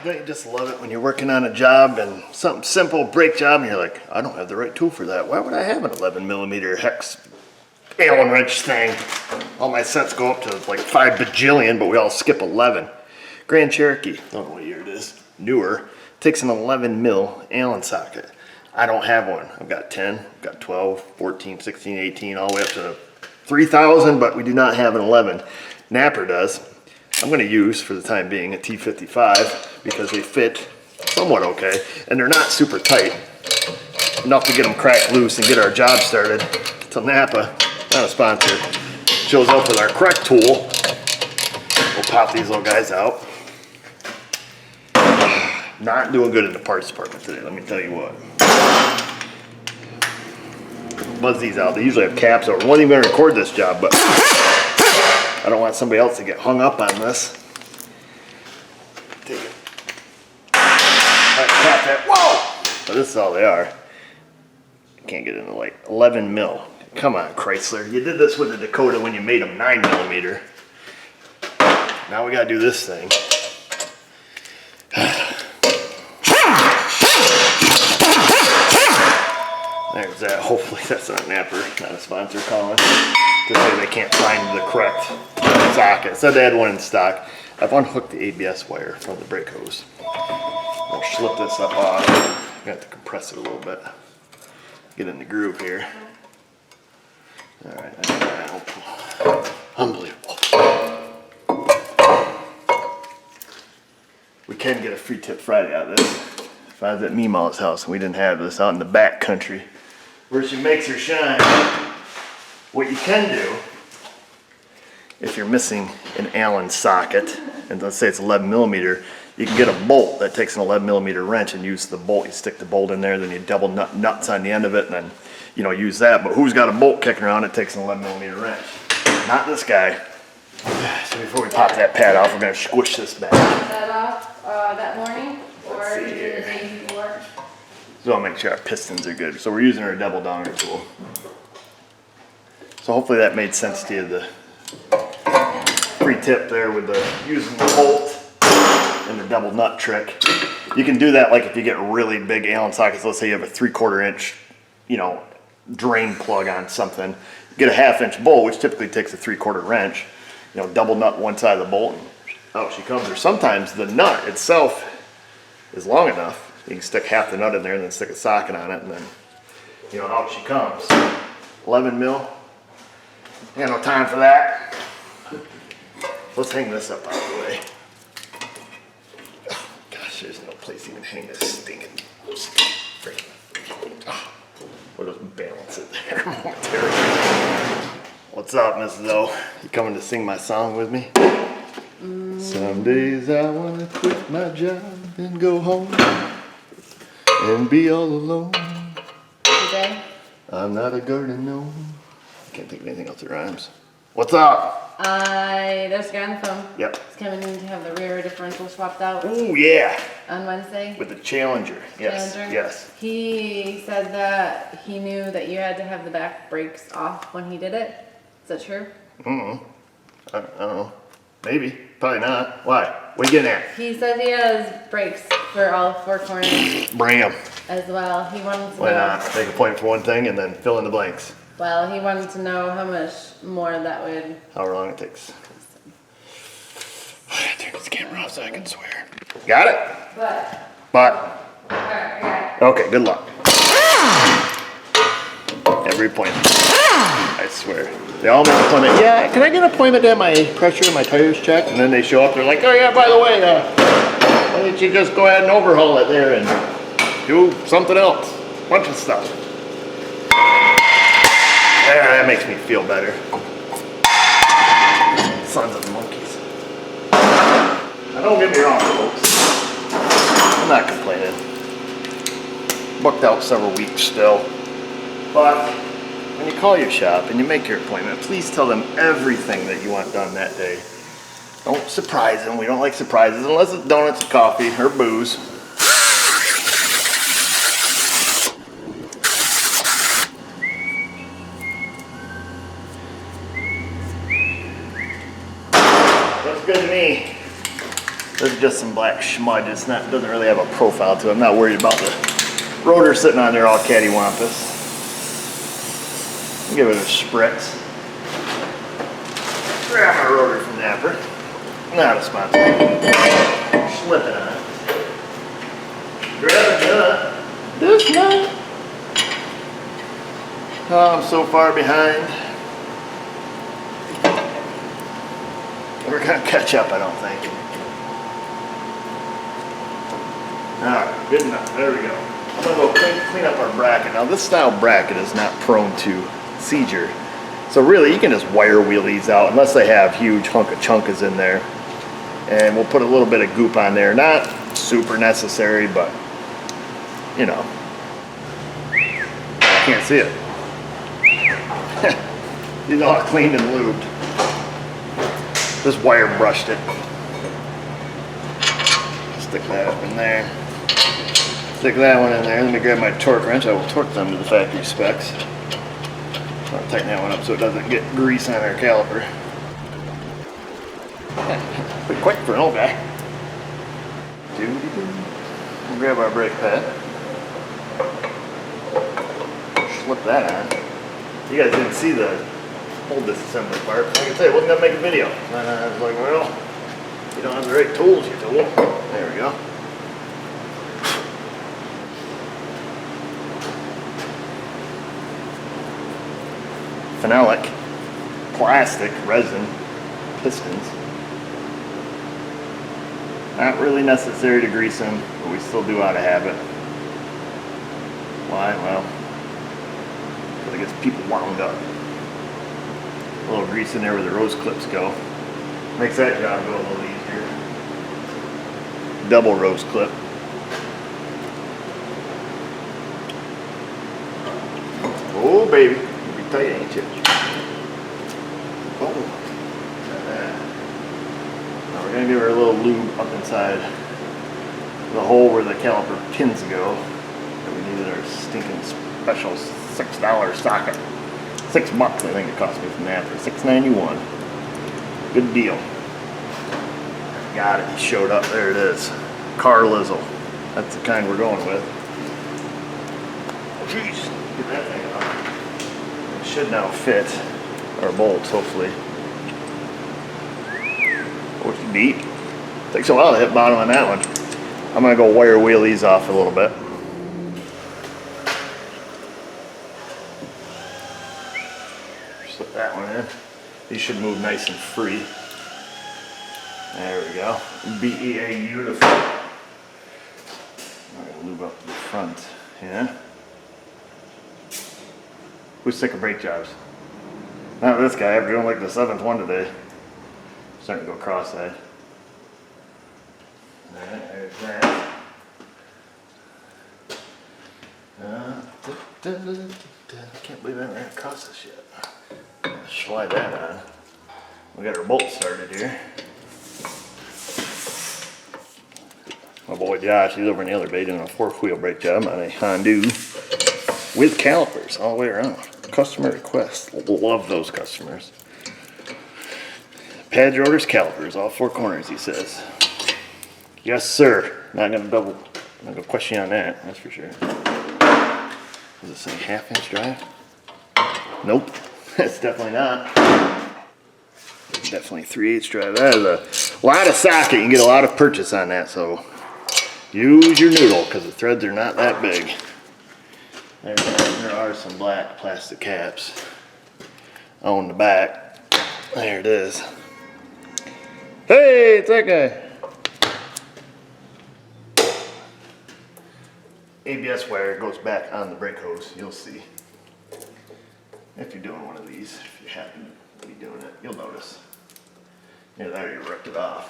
Don't you just love it when you're working on a job and something simple, brake job, and you're like, I don't have the right tool for that. Why would I have an 11mm hex Allen wrench thing? All my sets go up to like 5 bajillion, but we all skip 11. Grand Cherokee, I don't know what year it is, newer, takes an 11mm Allen socket. I don't have one. I've got 10, I've got 12, 14, 16, 18, all the way up to 3,000, but we do not have an 11. Napper does. I'm going to use, for the time being, a T55 because they fit somewhat okay, and they're not super tight. Enough to get them cracked loose and get our job started. Till Napa, not a sponsor, shows up with our correct tool. We'll pop these little guys out. Not doing good in the parts department today, let me tell you what. Buzz these out. They usually have caps over. I wasn't even going to record this job, but I don't want somebody else to get hung up on this. Take it. Alright, cap that. Whoa! So this is all they are. Can't get into like 11mm. Come on, Chrysler. You did this with the Dakota when you made them 9mm. Now we gotta do this thing. There's that. Hopefully that's not Napper, not a sponsor calling. To say they can't find the correct socket. Said they had one in stock. I've unhooked the ABS wire from the brake hose. I'll slip this up off. I'm gonna have to compress it a little bit. Get in the groove here. Alright, unbelievable. We can get a free tip Friday out of this. If I was at Meemaw's house and we didn't have this out in the back country where she makes her shine. What you can do, if you're missing an Allen socket, and let's say it's 11mm, you can get a bolt that takes an 11mm wrench and use the bolt. You stick the bolt in there, then you double nuts on the end of it, and then use that. But who's got a bolt kicking around that takes an 11mm wrench? Not this guy. So before we pop that pad off, we're going to squish this back. That off that morning, or the day before? So I'll make sure our pistons are good. So we're using our double downer tool. So hopefully that made sense to you, the free tip there with using the bolt and the double nut trick. You can do that like if you get really big Allen sockets. Let's say you have a 3/4 inch, drain plug on something. Get a 1/2 inch bolt, which typically takes a 3/4 wrench. Double nut one side of the bolt and out she comes. Or sometimes the nut itself is long enough. You can stick half the nut in there and then stick a socket on it, and then, out she comes. 11mm. I got no time for that. Let's hang this up out of the way. Oh, gosh, there's no place to even hang this stinking freaking. Oh, we'll just balance it there momentarily. What's up, Mrs. O? You coming to sing my song with me? Some days I want to quit my job and go home and be all alone. Today? I'm not a garden gnome. I can't think of anything else that rhymes. What's up? There's a guy on the phone. Yep. He's coming in to have the rear differential swapped out. Oh yeah. On Wednesday. With the Challenger. Yes. Challenger. Yes. He said that he knew that you had to have the back brakes off when he did it. Is that true? I don't know. Maybe. Probably not. Why? What are you getting at? He said he has brakes for all 4 corners. Bring 'em. As well. He wanted to Why know. not? Take a point for one thing and then fill in the blanks. Well, he wanted to know how much more that would. However long it takes. Turn this camera off so I can swear. Got it? But. Alright, Okay, good luck. Every appointment. I swear. They all make an appointment. Yeah, can I get an appointment to have my pressure and my tires checked? And then they show up, they're like, oh yeah, by the way, why don't you just go ahead and overhaul it there and do something else? Bunch of stuff. There, that makes me feel better. Sons of monkeys. Now don't get me wrong, folks. I'm not complaining. Booked out several weeks still. But when you call your shop and you make your appointment, please tell them everything that you want done that day. Don't surprise them. We don't like surprises unless it's donuts and coffee or booze. Looks good to me. There's just some black smudge. It's not, doesn't really have a profile to it. I'm not worried about the rotor sitting on there all cattywampus. Give it a spritz. Grab my rotor from Napper. Not a sponsor. Slip it on. Grab a nut. This nut. Oh, I'm so far behind. We're gonna catch up, I don't think. Alright, good enough. There we go. I'm gonna go clean up our bracket. Now this style bracket is not prone to seizure. So really you can just wire wheel these out unless they have huge hunk of chunkas in there. And we'll put a little bit of goop on there. Not super necessary, but you know. I can't see it. These all cleaned and lubed. Just wire brushed it. Stick that up in there. Stick that one in there. Let me grab my torque wrench. I will torque them to the factory specs. I'll tighten that one up so it doesn't get grease on our caliper. Pretty quick for an old guy. We'll grab our brake pad. Slip that on. You guys didn't see the whole disassembly part. Like I said, I wasn't gonna make a video. And I was like, well, you don't have the right tools, you tool. There we go. Phenolic, plastic, resin, pistons. Not really necessary to grease them, but we still do out of habit. Why? Well, because I guess people wound up. A little grease in there where the rose clips go. Makes that job go a little easier. Double rose clip. Oh baby, you'll be tight, ain't you? Oh, like that. Now we're gonna give her a little lube up inside the hole where the caliper pins go. And we needed our stinking special $6 socket. $6 I think it cost me from that for $6.91. Good deal. Got it. He showed up. There it is. Car Lizzle. That's the kind we're going with. Jeez. Get that thing off. It should now fit our bolts, hopefully. Oh, it's deep. Takes a while to hit bottom on that one. I'm going to go wire wheel these off a little bit. Slip that one in. These should move nice and free. There we go. BEA uniform. I'm gonna lube up the front. Yeah. Who's sick of brake jobs? Not this guy. After doing like the 7th one today. Starting to go cross-eyed. Alright, there's that. I can't believe I haven't ran across this yet. Slide that on. We got our bolt started here. My boy Josh, he's over in the other bay doing a 4-wheel brake job on a Honda with calipers all the way around. Customer request. Love those customers. Pad rotors, calipers, all 4 corners, he says. Yes, sir. Not gonna question you on that, that's for sure. Does it say 1/2-inch drive? Nope. It's definitely not. It's definitely 3/8 drive. That is a lot of socket. You can get a lot of purchase on that, so use your noodle because the threads are not that big. There are some black plastic caps on the back. There it is. Hey, it's that guy. ABS wire goes back on the brake hose. You'll see. If you're doing one of these, if you happen to be doing it, you'll notice. Yeah, there you ripped it off.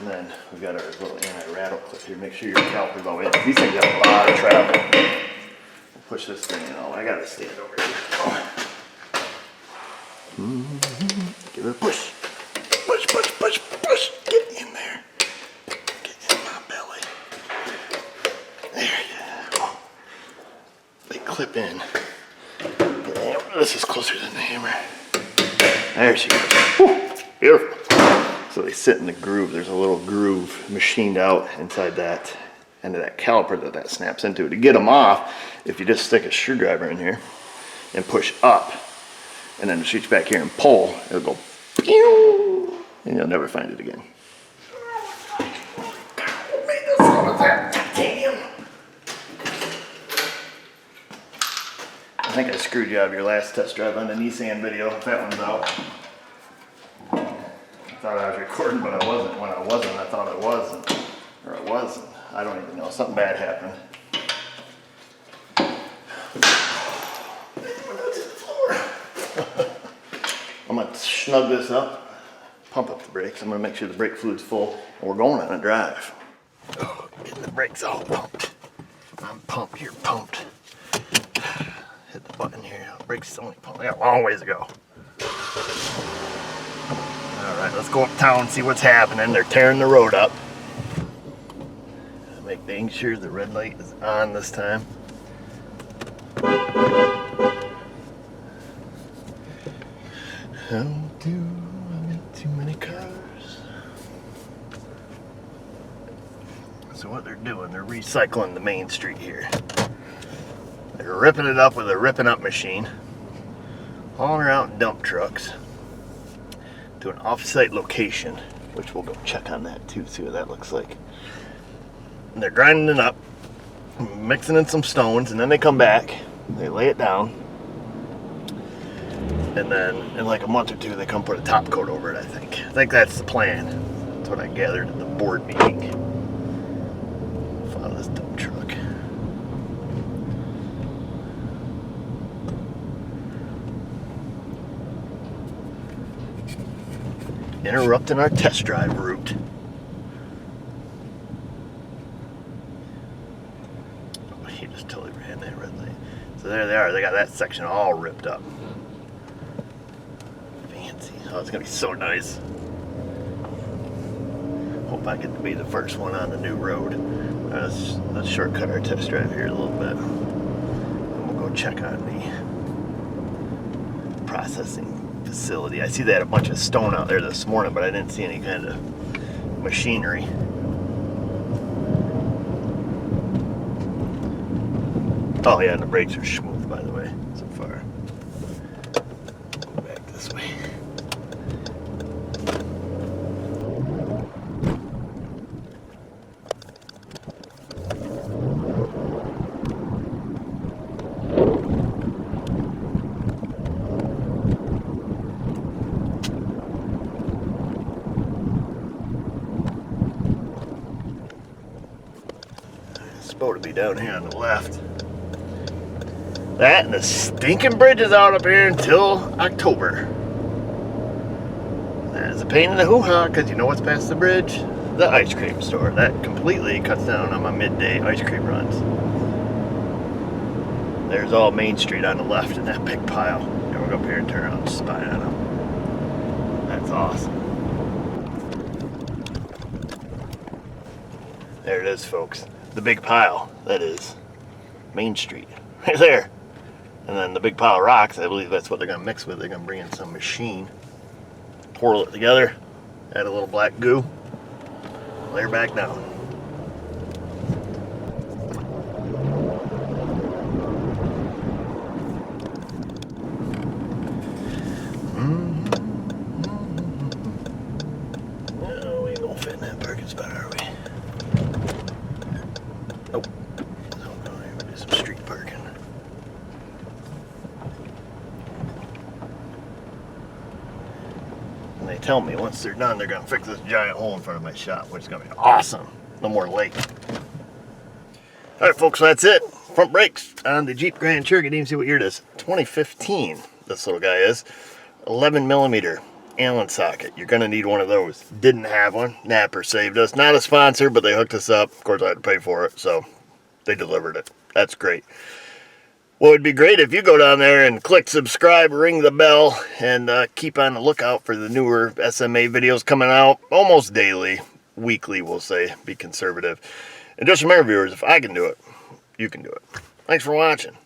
And then we've got our little anti-rattle clip here. Make sure your caliper's all in. These things have a lot of travel. We'll push this thing in. Oh, I gotta stand over here. Oh. Give it a push. Push, push, push, push. Get in there. Get in my belly. There you go. They clip in. This is closer than the hammer. There she goes. Whew, beautiful. So they sit in the groove. There's a little groove machined out inside that end of that caliper that snaps into. To get them off, if you just stick a screwdriver in here and push up, and then reach back here and pull, it'll go pew, and you'll never find it again. I think I screwed you out of your last test drive on the Nissan video. That one's out. I thought I was recording, but I wasn't. When I wasn't, I thought I was, or it wasn't. I don't even know. Something bad happened. I'm gonna snug this up, pump up the brakes. I'm gonna make sure the brake fluid's full, and we're going on a drive. Oh, getting the brakes all pumped. I'm pumped, you're pumped. Hit the button here. Brakes only pumped. I got a long ways to go. All right, let's go uptown and see what's happening. They're tearing the road up. Making sure the red light is on this time. How do I make too many cars? So what they're doing, they're recycling the main street here. They're ripping it up with a ripping up machine, hauling her out in dump trucks to an off-site location, which we'll go check on that too, see what that looks like. And they're grinding it up, mixing in some stones, and then they come back, they lay it down, and then in like a month or two they come put a top coat over it, I think. I think that's the plan. That's what I gathered at the board meeting. Follow this dump truck. Interrupting our test drive route. He just totally ran that red light. So there they are. They got that section all ripped up. Fancy. Oh, it's gonna be so nice. Hope I get to be the first one on the new road. Let's shortcut our test drive here a little bit. And we'll go check on the processing facility. I see they had a bunch of stone out there this morning, but I didn't see any kind of machinery. Oh yeah, and the brakes are smooth, by the way, so far. Go back this way. It's supposed to be down here on the left. That and the stinking bridge is out up here until October. That is a pain in the hoo-ha, because you know what's past the bridge? The ice cream store. That completely cuts down on my midday ice cream runs. There's all Main Street on the left in that big pile. And we'll go up here and turn around and spy on them. That's awesome. There it is, folks. The big pile, that is Main Street. Right there. And then the big pile of rocks, I believe that's what they're going to mix with. They're going to bring in some machine, pour it together, add a little black goo, lay her back down. No, we ain't going to fit in that parking spot, are we? Nope. So, no, we're going to do some street parking. And they tell me once they're done, they're going to fix this giant hole in front of my shop, which is going to be awesome. No more lake. All right, folks, so that's it. Front brakes on the Jeep Grand Cherokee. Didn't even see what year it is. 2015, this little guy is. 11 millimeter Allen socket. You're going to need one of those. Didn't have one. Napper saved us. Not a sponsor, but they hooked us up. Of course, I had to pay for it, so they delivered it. That's great. Well, it'd be great if you go down there and click subscribe, ring the bell, and keep on the lookout for the newer SMA videos coming out almost daily, weekly, we'll say, be conservative. And just remember, viewers, if I can do it, you can do it. Thanks for watching.